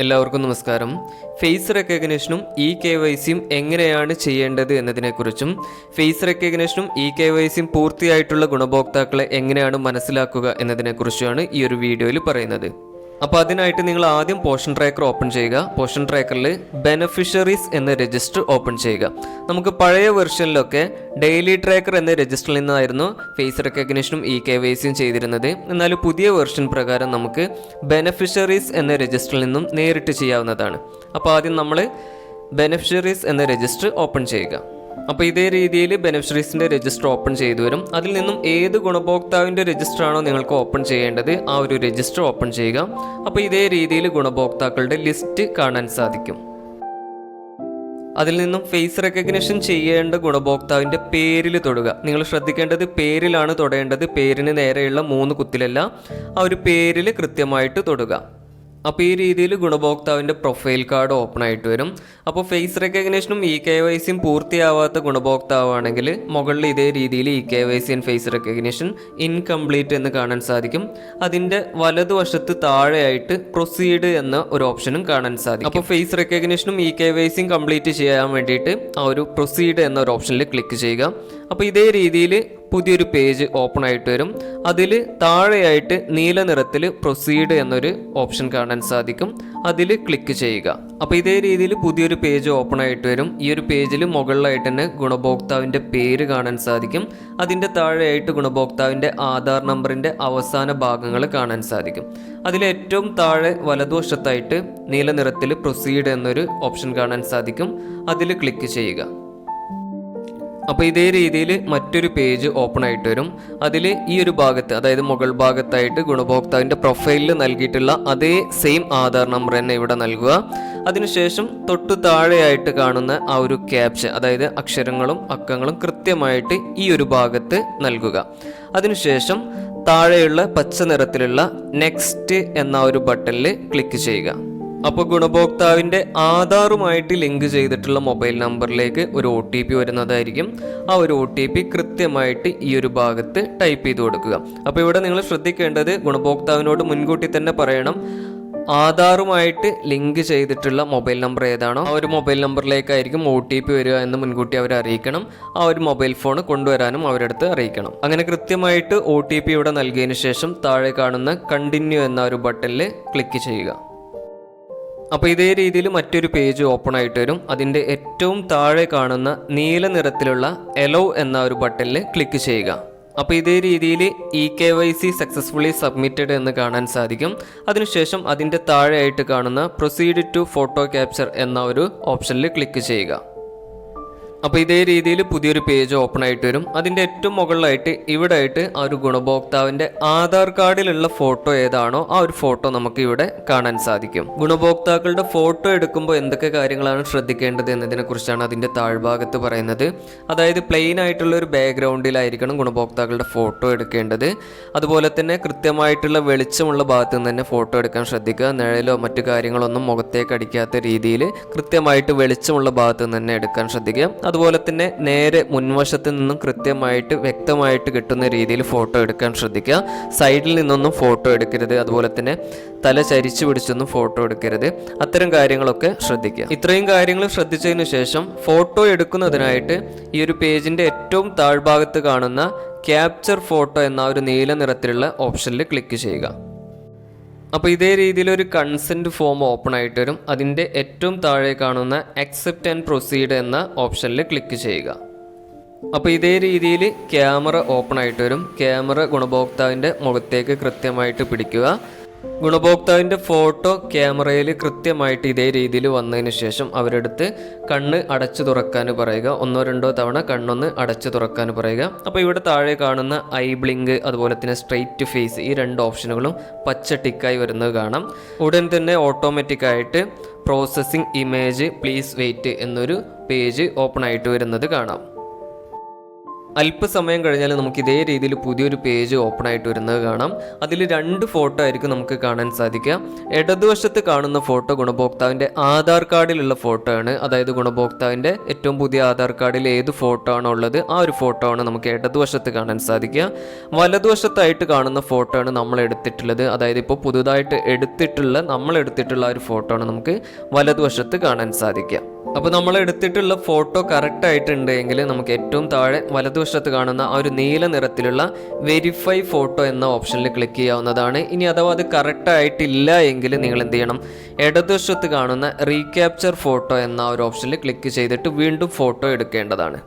എല്ലാവർക്കും നമസ്കാരം. ഫേസ് റെക്കഗ്നിഷനും KYCയും എങ്ങനെയാണ് ചെയ്യേണ്ടത് എന്നതിനെക്കുറിച്ചും ഫേസ് റെക്കഗ്നിഷനും KYCയും പൂർത്തിയായിട്ടുള്ള ഗുണഭോക്താക്കളെ എങ്ങനെയാണ് മനസ്സിലാക്കുക എന്നതിനെക്കുറിച്ചാണ് ഈ ഒരു വീഡിയോയിൽ പറയുന്നത്. അപ്പോൾ അതിനായിട്ട് നിങ്ങൾ ആദ്യം പോഷൻ ട്രാക്കർ ഓപ്പൺ ചെയ്യുക. പോഷൻ ട്രാക്കറിൽ ബെനഫിഷ്യറീസ് എന്ന രജിസ്റ്റർ ഓപ്പൺ ചെയ്യുക. നമുക്ക് പഴയ വെർഷനിലൊക്കെ ഡെയിലി ട്രാക്കർ എന്ന രജിസ്റ്ററിൽ നിന്നായിരുന്നു ഫേസ് റെക്കഗ്നിഷനും KYCയും ചെയ്തിരുന്നത്. എന്നാൽ പുതിയ വെർഷൻ പ്രകാരം നമുക്ക് ബെനഫിഷ്യറീസ് എന്ന രജിസ്റ്ററിൽ നിന്നും നേരിട്ട് ചെയ്യാവുന്നതാണ്. അപ്പോൾ ആദ്യം നമ്മൾ ബെനഫിഷ്യറീസ് എന്ന രജിസ്റ്റർ ഓപ്പൺ ചെയ്യുക. അപ്പോൾ ഇതേ രീതിയിൽ ബെനഫിഷ്യറീസിൻ്റെ രജിസ്റ്റർ ഓപ്പൺ ചെയ്തു വരും. അതിൽ നിന്നും ഏത് ഗുണഭോക്താവിൻ്റെ രജിസ്റ്റർ ആണോ നിങ്ങൾക്ക് ഓപ്പൺ ചെയ്യേണ്ടത് ആ ഒരു രജിസ്റ്റർ ഓപ്പൺ ചെയ്യുക. അപ്പോൾ ഇതേ രീതിയിൽ ഗുണഭോക്താക്കളുടെ ലിസ്റ്റ് കാണാൻ സാധിക്കും. അതിൽ നിന്നും ഫേസ് റെക്കഗ്നിഷൻ ചെയ്യേണ്ട ഗുണഭോക്താവിൻ്റെ പേരിൽ തൊടുക. നിങ്ങൾ ശ്രദ്ധിക്കേണ്ടത് പേരിലാണ് തൊടേണ്ടത്. പേരിന് നേരെയുള്ള 3 കുത്തിലല്ല, ആ ഒരു പേരിൽ കൃത്യമായിട്ട് തൊടുക. അപ്പോൾ ഈ രീതിയിൽ ഗുണഭോക്താവിൻ്റെ പ്രൊഫൈൽ കാർഡ് ഓപ്പൺ ആയിട്ട് വരും. അപ്പോൾ ഫേസ് റെക്കഗ്നിഷനും KYCയും പൂർത്തിയാവാത്ത ഗുണഭോക്താവാണെങ്കിൽ മുകളിൽ ഇതേ രീതിയിൽ KYC and face recognition incomplete എന്ന് കാണാൻ സാധിക്കും. അതിൻ്റെ വലതുവശത്ത് താഴെയായിട്ട് പ്രൊസീഡ് എന്ന ഒരു ഓപ്ഷനും കാണാൻ സാധിക്കും. അപ്പോൾ ഫേസ് റെക്കഗ്നിഷനും KYCയും കംപ്ലീറ്റ് ചെയ്യാൻ വേണ്ടിയിട്ട് ആ ഒരു പ്രൊസീഡ് എന്ന ഒരു ഓപ്ഷനിൽ ക്ലിക്ക് ചെയ്യുക. അപ്പോൾ ഇതേ രീതിയിൽ പുതിയൊരു പേജ് ഓപ്പൺ ആയിട്ട് വരും. അതിൽ താഴെയായിട്ട് നീല നിറത്തിൽ പ്രൊസീഡ് എന്നൊരു ഓപ്ഷൻ കാണാൻ സാധിക്കും. അതിൽ ക്ലിക്ക് ചെയ്യുക. അപ്പോൾ ഇതേ രീതിയിൽ പുതിയൊരു പേജ് ഓപ്പൺ ആയിട്ട് വരും. ഈ ഒരു പേജിൽ മുകളിലായിട്ട് തന്നെ ഗുണഭോക്താവിൻ്റെ പേര് കാണാൻ സാധിക്കും. അതിൻ്റെ താഴെയായിട്ട് ഗുണഭോക്താവിൻ്റെ ആധാർ നമ്പറിൻ്റെ അവസാന ഭാഗങ്ങൾ കാണാൻ സാധിക്കും. അതിൽ ഏറ്റവും താഴെ വലതുവശത്തായിട്ട് നീല നിറത്തിൽ പ്രൊസീഡ് എന്നൊരു ഓപ്ഷൻ കാണാൻ സാധിക്കും. അതിൽ ക്ലിക്ക് ചെയ്യുക. അപ്പോൾ ഇതേ രീതിയിൽ മറ്റൊരു പേജ് ഓപ്പൺ ആയിട്ട് വരും. അതിൽ ഈ ഒരു ഭാഗത്ത്, അതായത് മുകൾ ഭാഗത്തായിട്ട് ഗുണഭോക്താവിൻ്റെ പ്രൊഫൈലിൽ നൽകിയിട്ടുള്ള അതേ സെയിം ആധാർ നമ്പർ തന്നെ ഇവിടെ നൽകുക. അതിനുശേഷം തൊട്ടു താഴെയായിട്ട് കാണുന്ന ആ ഒരു ക്യാപ്ഷൻ, അതായത് അക്ഷരങ്ങളും അക്കങ്ങളും കൃത്യമായിട്ട് ഈ ഒരു ഭാഗത്ത് നൽകുക. അതിനുശേഷം താഴെയുള്ള പച്ച നിറത്തിലുള്ള നെക്സ്റ്റ് എന്ന ഒരു ബട്ടണിൽ ക്ലിക്ക് ചെയ്യുക. അപ്പോൾ ഗുണഭോക്താവിൻ്റെ ആധാറുമായിട്ട് ലിങ്ക് ചെയ്തിട്ടുള്ള മൊബൈൽ നമ്പറിലേക്ക് ഒരു OTP വരുന്നതായിരിക്കും. ആ ഒരു OTP കൃത്യമായിട്ട് ഈ ഒരു ഭാഗത്ത് ടൈപ്പ് ചെയ്ത് കൊടുക്കുക. അപ്പോൾ ഇവിടെ നിങ്ങൾ ശ്രദ്ധിക്കേണ്ടത്, ഗുണഭോക്താവിനോട് മുൻകൂട്ടി തന്നെ പറയണം ആധാറുമായിട്ട് ലിങ്ക് ചെയ്തിട്ടുള്ള മൊബൈൽ നമ്പർ ഏതാണോ ആ ഒരു മൊബൈൽ നമ്പറിലേക്കായിരിക്കും OTP വരിക എന്ന് മുൻകൂട്ടി അവരെ അറിയിക്കണം. ആ ഒരു മൊബൈൽ ഫോൺ കൊണ്ടുവരാനും അവരടുത്ത് അറിയിക്കണം. അങ്ങനെ കൃത്യമായിട്ട് OTP ഇവിടെ നൽകിയതിന് ശേഷം താഴെ കാണുന്ന കണ്ടിന്യൂ എന്ന ഒരു ബട്ടണിൽ ക്ലിക്ക് ചെയ്യുക. അപ്പോൾ ഇതേ രീതിയിൽ മറ്റൊരു പേജ് ഓപ്പൺ ആയിട്ട് വരും. അതിൻ്റെ ഏറ്റവും താഴെ കാണുന്ന നീല നിറത്തിലുള്ള എലോ എന്ന ഒരു ബട്ടണിൽ ക്ലിക്ക് ചെയ്യുക. അപ്പോൾ ഇതേ രീതിയിൽ KYC സക്സസ്ഫുള്ളി സബ്മിറ്റഡ് എന്ന് കാണാൻ സാധിക്കും. അതിനുശേഷം അതിൻ്റെ താഴെയായിട്ട് കാണുന്ന പ്രൊസീഡ് ടു ഫോട്ടോ ക്യാപ്ചർ എന്ന ഒരു ഓപ്ഷനിൽ ക്ലിക്ക് ചെയ്യുക. അപ്പോൾ ഇതേ രീതിയിൽ പുതിയൊരു പേജ് ഓപ്പൺ ആയിട്ട് വരും. അതിൻ്റെ ഏറ്റവും മുകളിലായിട്ട് ഇവിടെ ആയിട്ട് ആ ഒരു ഗുണഭോക്താവിൻ്റെ ആധാർ കാർഡിലുള്ള ഫോട്ടോ ഏതാണോ ആ ഒരു ഫോട്ടോ നമുക്ക് ഇവിടെ കാണാൻ സാധിക്കും. ഗുണഭോക്താക്കളുടെ ഫോട്ടോ എടുക്കുമ്പോൾ എന്തൊക്കെ കാര്യങ്ങളാണ് ശ്രദ്ധിക്കേണ്ടത് എന്നതിനെ കുറിച്ചാണ് അതിൻ്റെ താഴ്ഭാഗത്ത് പറയുന്നത്. അതായത് പ്ലെയിൻ ആയിട്ടുള്ള ഒരു ബാക്ക്ഗ്രൗണ്ടിലായിരിക്കണം ഗുണഭോക്താക്കളുടെ ഫോട്ടോ എടുക്കേണ്ടത്. അതുപോലെ തന്നെ കൃത്യമായിട്ടുള്ള വെളിച്ചമുള്ള ഭാഗത്ത് നിന്ന് തന്നെ ഫോട്ടോ എടുക്കാൻ ശ്രദ്ധിക്കുക. നിഴലോ മറ്റു കാര്യങ്ങളൊന്നും മുഖത്തേക്ക് അടിക്കാത്ത രീതിയിൽ കൃത്യമായിട്ട് വെളിച്ചമുള്ള ഭാഗത്ത് നിന്ന് തന്നെ എടുക്കാൻ ശ്രദ്ധിക്കുക. അതുപോലെ തന്നെ നേരെ മുൻവശത്ത് നിന്നും കൃത്യമായിട്ട് വ്യക്തമായിട്ട് കിട്ടുന്ന രീതിയിൽ ഫോട്ടോ എടുക്കാൻ ശ്രദ്ധിക്കുക. സൈഡിൽ നിന്നൊന്നും ഫോട്ടോ എടുക്കരുത്. അതുപോലെ തന്നെ തല ചരിച്ചു പിടിച്ചൊന്നും ഫോട്ടോ എടുക്കരുത്. അത്തരം കാര്യങ്ങളൊക്കെ ശ്രദ്ധിക്കുക. ഇത്രയും കാര്യങ്ങൾ ശ്രദ്ധിച്ചതിന് ശേഷം ഫോട്ടോ എടുക്കുന്നതിനായിട്ട് ഈ ഒരു പേജിൻ്റെ ഏറ്റവും താഴ്ഭാഗത്ത് കാണുന്ന ക്യാപ്ചർ ഫോട്ടോ എന്ന ഒരു നീല നിറത്തിലുള്ള ഓപ്ഷനിൽ ക്ലിക്ക് ചെയ്യുക. അപ്പോൾ ഇതേ രീതിയിൽ ഒരു കൺസെൻറ്റ് ഫോം ഓപ്പൺ ആയിട്ട് വരും. അതിൻ്റെ ഏറ്റവും താഴെ കാണുന്ന അക്സെപ്റ്റ് ആൻഡ് പ്രൊസീഡ് എന്ന ഓപ്ഷനിൽ ക്ലിക്ക് ചെയ്യുക. അപ്പോൾ ഇതേ രീതിയിൽ ക്യാമറ ഓപ്പൺ ആയിട്ട് വരും. ക്യാമറ ഗുണഭോക്താവിൻ്റെ മുഖത്തേക്ക് കൃത്യമായിട്ട് പിടിക്കുക. ഗുണഭോക്താവിൻ്റെ ഫോട്ടോ ക്യാമറയിൽ കൃത്യമായിട്ട് ഇതേ രീതിയിൽ വന്നതിന് ശേഷം അവരെടുത്ത് കണ്ണ് അടച്ചു തുറക്കാൻ പറയുക. 1-2 തവണ കണ്ണൊന്ന് അടച്ചു തുറക്കാൻ പറയുക. അപ്പോൾ ഇവിടെ താഴെ കാണുന്ന ഐ ബ്ലിങ്ക് അതുപോലെ തന്നെ സ്ട്രെയിറ്റ് ഫേസ് ഈ 2 ഓപ്ഷനുകളും പച്ച ടിക്കായി വരുന്നത് കാണാം. ഉടൻ തന്നെ ഓട്ടോമാറ്റിക്കായിട്ട് പ്രോസസ്സിംഗ് ഇമേജ് പ്ലീസ് വെയിറ്റ് എന്നൊരു പേജ് ഓപ്പൺ ആയിട്ട് വരുന്നത് കാണാം. അല്പസമയം കഴിഞ്ഞാൽ നമുക്ക് ഇതേ രീതിയിൽ പുതിയൊരു പേജ് ഓപ്പൺ ആയിട്ട് വരുന്നത് കാണാം. അതിൽ 2 ഫോട്ടോ ആയിരിക്കും നമുക്ക് കാണാൻ സാധിക്കുക. ഇടതുവശത്ത് കാണുന്ന ഫോട്ടോ ഗുണഭോക്താവിൻ്റെ ആധാർ കാർഡിലുള്ള ഫോട്ടോ ആണ്. അതായത് ഗുണഭോക്താവിൻ്റെ ഏറ്റവും പുതിയ ആധാർ കാർഡിൽ ഏത് ഫോട്ടോ ആണോ ഉള്ളത് ആ ഒരു ഫോട്ടോ ആണ് നമുക്ക് ഇടതുവശത്ത് കാണാൻ സാധിക്കുക. വലതുവശത്തായിട്ട് കാണുന്ന ഫോട്ടോ ആണ് നമ്മൾ എടുത്തിട്ടുള്ളത്. അതായത് ഇപ്പോൾ പുതുതായിട്ട് നമ്മൾ എടുത്തിട്ടുള്ള ഒരു ഫോട്ടോ ആണ് നമുക്ക് വലതുവശത്ത് കാണാൻ സാധിക്കുക. അപ്പോൾ നമ്മൾ എടുത്തിട്ടുള്ള ഫോട്ടോ കറക്റ്റ് ആയിട്ടുണ്ടെങ്കിൽ നമുക്ക് ഏറ്റവും താഴെ വലതുവശത്ത് കാണുന്ന ആ ഒരു നീല നിറത്തിലുള്ള വെരിഫൈ ഫോട്ടോ എന്ന ഓപ്ഷനിൽ ക്ലിക്ക് ചെയ്യാവുന്നതാണ്. ഇനി അഥവാ അത് കറക്റ്റ് ആയിട്ടില്ല എങ്കിൽ നിങ്ങൾ എന്ത് ചെയ്യണം, ഇടതുവശത്ത് കാണുന്ന റീക്യാപ്ചർ ഫോട്ടോ എന്ന ഒരു ഓപ്ഷനിൽ ക്ലിക്ക് ചെയ്തിട്ട് വീണ്ടും ഫോട്ടോ എടുക്കേണ്ടതാണ്.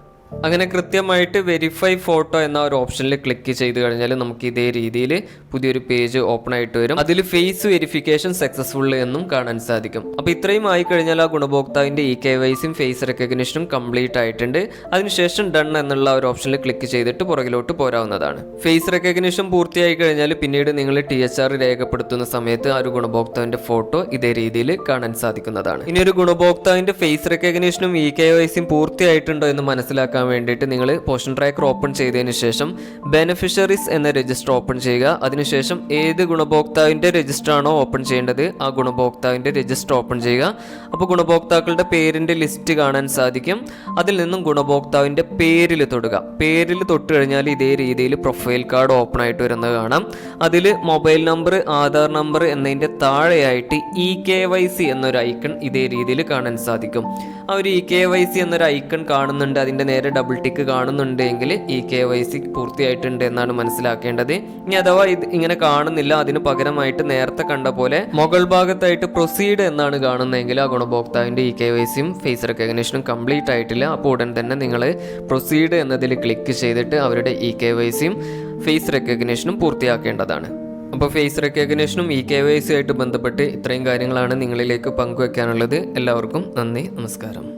അങ്ങനെ കൃത്യമായിട്ട് വെരിഫൈ ഫോട്ടോ എന്ന ഒരു ഓപ്ഷനിൽ ക്ലിക്ക് ചെയ്ത് കഴിഞ്ഞാൽ നമുക്ക് ഇതേ രീതിയിൽ പുതിയൊരു പേജ് ഓപ്പൺ ആയിട്ട് വരും. അതിൽ ഫേസ് വെരിഫിക്കേഷൻ സക്സസ്ഫുൾ എന്നും കാണാൻ സാധിക്കും. അപ്പോൾ ഇത്രയും ആയി കഴിഞ്ഞാൽ ആ ഗുണഭോക്താവിൻ്റെ KYCയും ഫേസ് റെക്കഗ്നിഷനും കംപ്ലീറ്റ് ആയിട്ടുണ്ട്. അതിനുശേഷം ഡൺ എന്നുള്ള ഒരു ഓപ്ഷനിൽ ക്ലിക്ക് ചെയ്തിട്ട് പുറകിലോട്ട് പോരാവുന്നതാണ്. ഫേസ് റെക്കഗ്നിഷൻ പൂർത്തിയായി കഴിഞ്ഞാൽ പിന്നീട് നിങ്ങൾ THR രേഖപ്പെടുത്തുന്ന സമയത്ത് ആ ഒരു ഗുണഭോക്താവിൻ്റെ ഫോട്ടോ ഇതേ രീതിയിൽ കാണാൻ സാധിക്കുന്നതാണ്. ഇനി ഒരു ഗുണഭോക്താവിൻ്റെ ഫേസ് റെക്കഗ്നിഷനും KYCയും പൂർത്തിയായിട്ടുണ്ടോ എന്ന് മനസ്സിലാക്കാൻ വേണ്ടിയിട്ട് നിങ്ങൾ പോഷൻ ട്രാക്കർ ഓപ്പൺ ചെയ്തതിന് ശേഷം ബെനിഫിഷ്യറീസ് എന്ന രജിസ്റ്റർ ഓപ്പൺ ചെയ്യുക. അതിനുശേഷം ഏത് ഗുണഭോക്താവിൻ്റെ രജിസ്റ്റർ ആണോ ഓപ്പൺ ചെയ്യേണ്ടത് ആ ഗുണഭോക്താവിൻ്റെ രജിസ്റ്റർ ഓപ്പൺ ചെയ്യുക. അപ്പോൾ ഗുണഭോക്താക്കളുടെ പേരിൻ്റെ ലിസ്റ്റ് കാണാൻ സാധിക്കും. അതിൽ നിന്നും ഗുണഭോക്താവിൻ്റെ പേരിൽ തൊടുക. പേരിൽ തൊട്ട് കഴിഞ്ഞാൽ ഇതേ രീതിയിൽ പ്രൊഫൈൽ കാർഡ് ഓപ്പൺ ആയിട്ട് വരുന്നത് കാണാം. അതിൽ മൊബൈൽ നമ്പർ, ആധാർ നമ്പർ എന്നതിൻ്റെ താഴെയായിട്ട് KYC എന്നൊരു ഐക്കൺ ഇതേ രീതിയിൽ കാണാൻ സാധിക്കും. ആ ഒരു KYC എന്നൊരു ഐക്കൺ കാണുന്നുണ്ട്, അതിൻ്റെ നേരെ ഡബിൾ ടിക്ക് കാണുന്നുണ്ടെങ്കിൽ KYC പൂർത്തിയായിട്ടുണ്ട് എന്നാണ് മനസ്സിലാക്കേണ്ടത്. ഇനി അഥവാ ഇത് ഇങ്ങനെ കാണുന്നില്ല, അതിന് പകരമായിട്ട് നേരത്തെ കണ്ട പോലെ മുകൾ ഭാഗത്തായിട്ട് പ്രൊസീഡ് എന്നാണ് കാണുന്നതെങ്കിൽ ആ ഗുണഭോക്താവിൻ്റെ KYCയും ഫേസ് റെക്കഗ്നിഷനും കംപ്ലീറ്റ് ആയിട്ടില്ല. അപ്പോൾ ഉടൻ തന്നെ നിങ്ങൾ പ്രൊസീഡ് എന്നതിൽ ക്ലിക്ക് ചെയ്തിട്ട് അവരുടെ KYCയും ഫേസ് റെക്കഗ്നിഷനും പൂർത്തിയാക്കേണ്ടതാണ്. അപ്പോൾ ഫേസ് റെക്കഗ്നിഷനും KYC ആയിട്ട് ബന്ധപ്പെട്ട് ഇത്രയും കാര്യങ്ങളാണ് നിങ്ങളിലേക്ക് പങ്കുവെക്കാനുള്ളത്. എല്ലാവർക്കും നന്ദി, നമസ്കാരം.